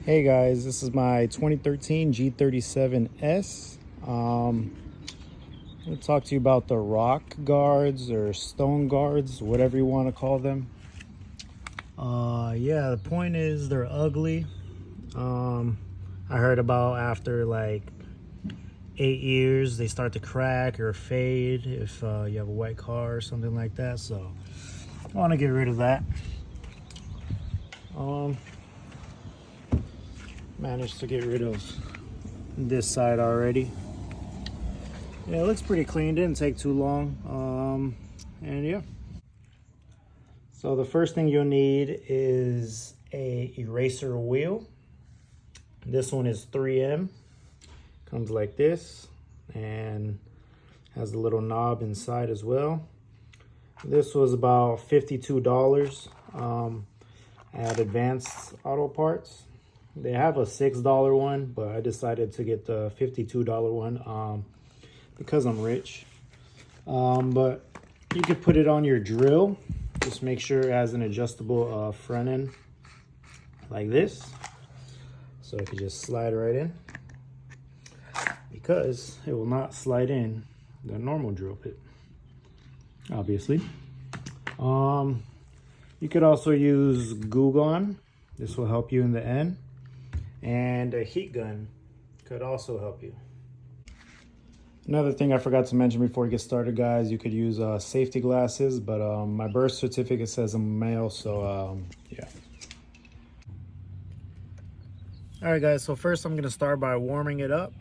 Hey guys, this is my 2013 G37S. I'm going to talk to you about the rock guards or stone guards, whatever you want to call them. Yeah, the point is they're ugly. I heard about after like 8 years they start to crack or fade if you have a white car or something like that. So I want to get rid of that. Managed to get rid of this side already. Yeah, it looks pretty clean, didn't take too long. And yeah, so the first thing you'll need is a eraser wheel. This one is 3M, comes like this and has a little knob inside as well. This was about $52 at Advanced Auto Parts. They have a $6 one, but I decided to get the $52 one because I'm rich. But you could put it on your drill. Just make sure it has an adjustable front end like this. So it can just slide right in, because it will not slide in the normal drill bit, obviously. You could also use glue gun. This will help you in the end. And a heat gun could also help you. Another thing I forgot to mention before we get started, guys, you could use safety glasses, but my birth certificate says I'm male, so yeah. All right, guys, so first I'm gonna start by warming it up.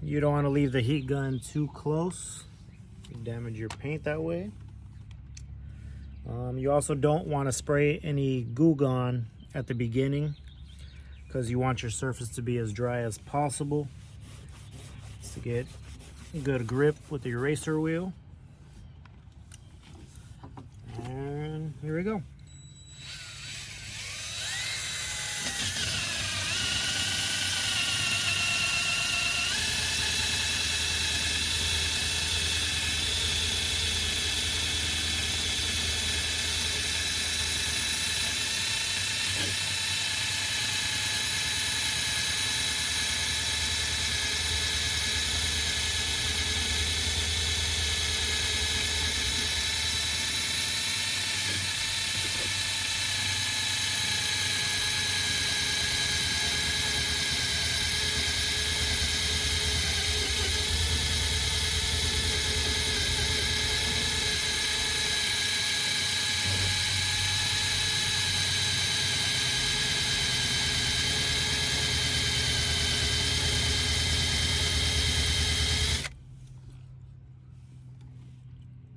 You don't want to leave the heat gun too close. You damage your paint that way. You also don't want to spray any glue gun at the beginning, because you want your surface to be as dry as possible to get good grip with the eraser wheel. And here we go.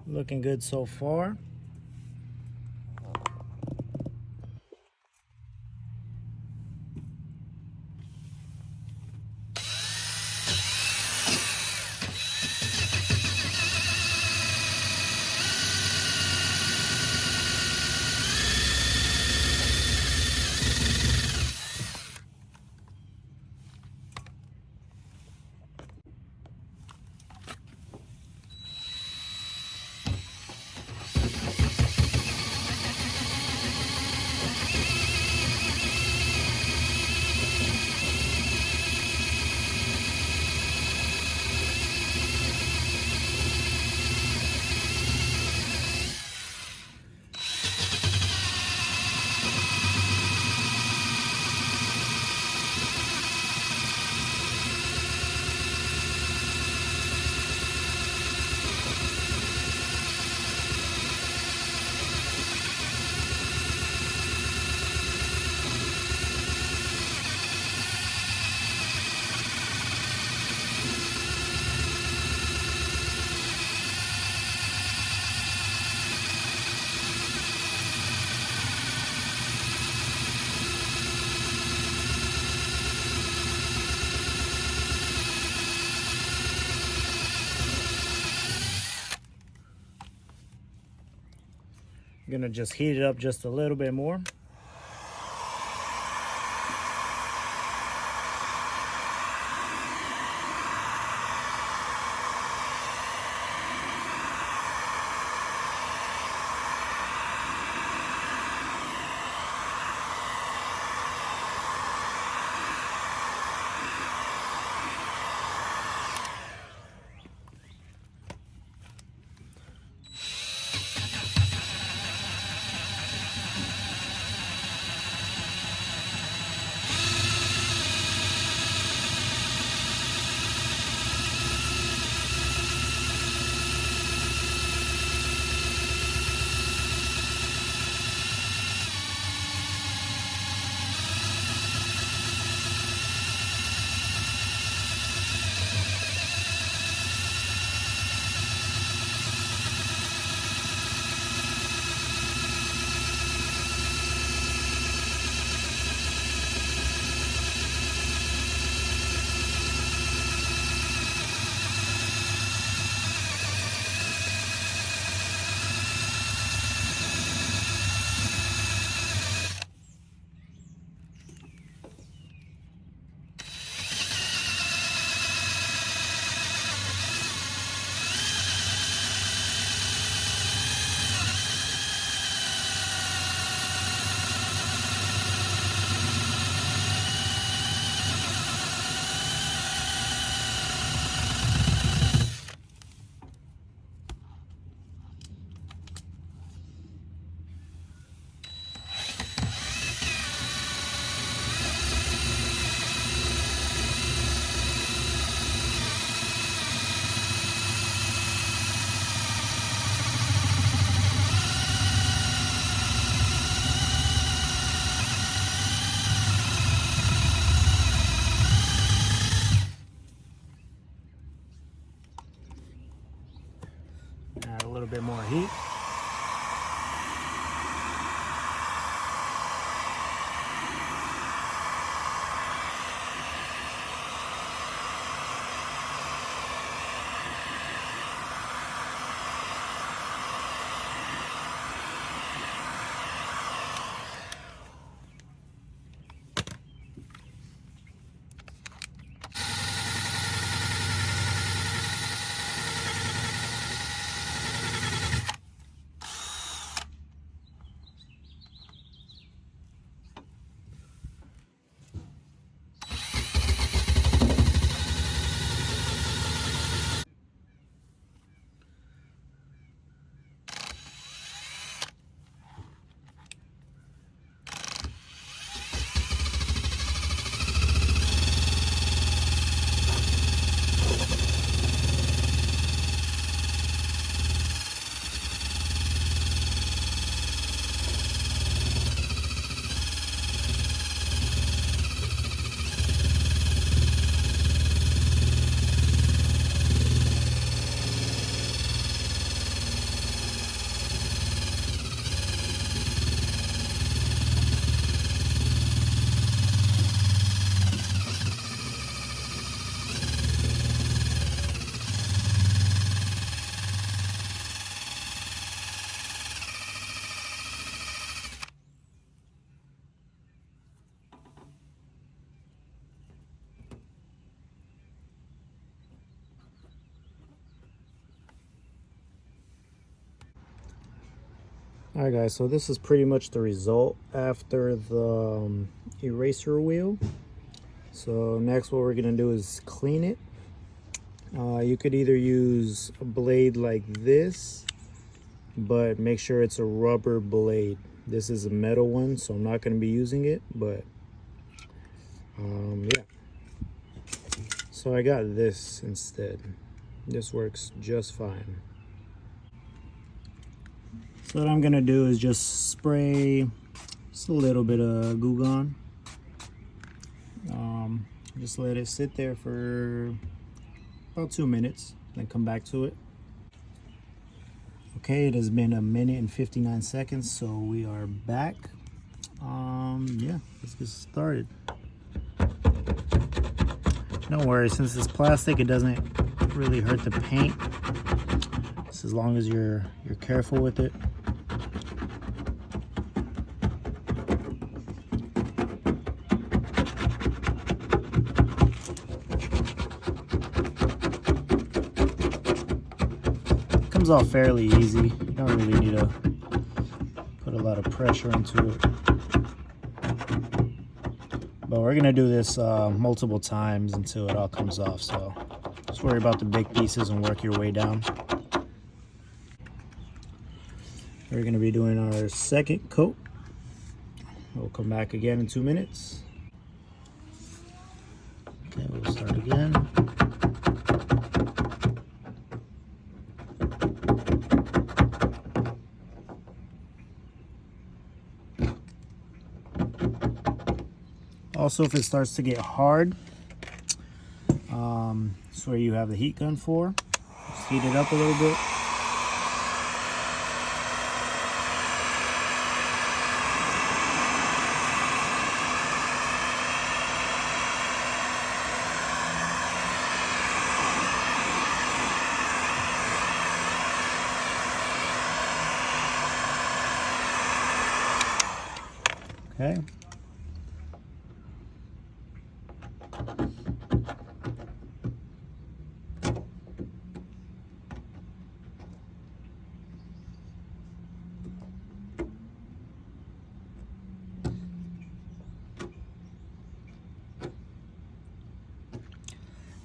Looking good so far. I'm gonna just heat it up just a little bit more. Add a little bit more heat. Alright guys, so this is pretty much the result after the eraser wheel. So next what we're going to do is clean it. You could either use a blade like this, but make sure it's a rubber blade. This is a metal one, so I'm not going to be using it, but yeah. So I got this instead. This works just fine. So what I'm gonna do is just spray just a little bit of Goo Gone. Just let it sit there for about 2 minutes, then come back to it. Okay, it has been 1 minute and 59 seconds, so we are back. Yeah, let's get started. Don't worry, since it's plastic, it doesn't really hurt the paint. Just as long as you're careful with it. comes off fairly easy. You don't really need to put a lot of pressure into it. But we're gonna do this multiple times until it all comes off, so just worry about the big pieces and work your way down. We're gonna be doing our second coat. We'll come back again in 2 minutes. Okay, we'll start again. Also, if it starts to get hard, that's where you have the heat gun for. Just heat it up a little bit. Okay.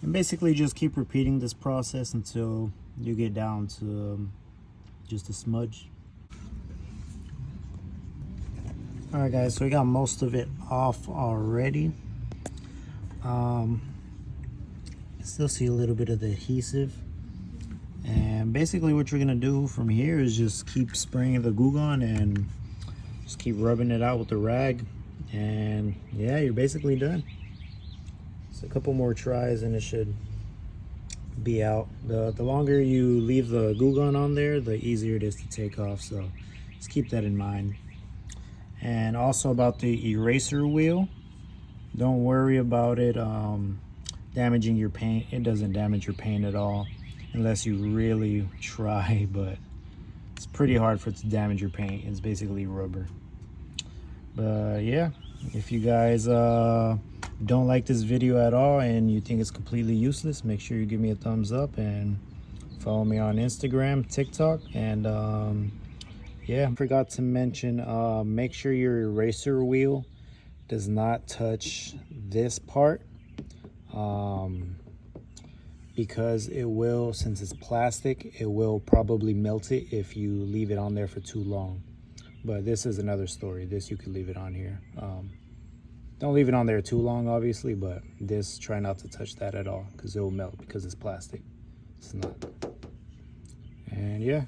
And basically just keep repeating this process until you get down to just a smudge. All right, guys, so we got most of it off already. Still see a little bit of the adhesive. And basically what you're gonna do from here is just keep spraying the Goo Gone and just keep rubbing it out with the rag. And yeah, you're basically done. A couple more tries and it should be out. The longer you leave the Goo Gone on there, the easier it is to take off, so just keep that in mind. And also about the eraser wheel, don't worry about it damaging your paint. It doesn't damage your paint at all unless you really try, but it's pretty hard for it to damage your paint. It's basically rubber. But yeah, if you guys don't like this video at all and you think it's completely useless, make sure you give me a thumbs up and follow me on Instagram, TikTok, and yeah, I forgot to mention, make sure your eraser wheel does not touch this part, because it will, since it's plastic, it will probably melt it if you leave it on there for too long. But this is another story. This, you could leave it on here. Don't leave it on there too long, obviously, but this, try not to touch that at all because it will melt because it's plastic. It's not. And yeah.